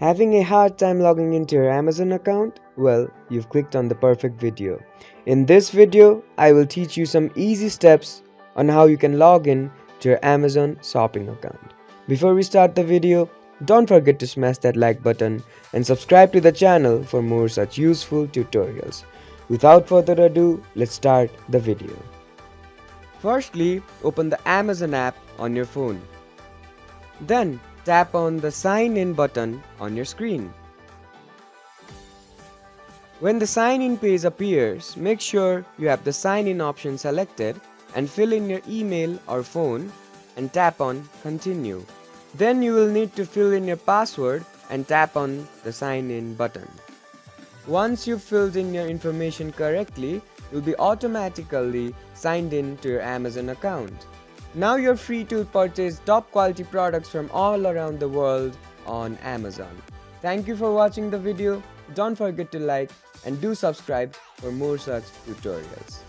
Having a hard time logging into your Amazon account? Well, you've clicked on the perfect video. In this video, I will teach you some easy steps on how you can log in to your Amazon shopping account. Before we start the video, don't forget to smash that like button and subscribe to the channel for more such useful tutorials. Without further ado, let's start the video. Firstly, open the Amazon app on your phone. Then tap on the sign in button on your screen. When the sign in page appears, make sure you have the sign in option selected and fill in your email or phone and tap on continue. Then you will need to fill in your password and tap on the sign in button. Once you've filled in your information correctly, you'll be automatically signed in to your Amazon account. Now you're free to purchase top quality products from all around the world on Amazon. Thank you for watching the video. Don't forget to like and do subscribe for more such tutorials.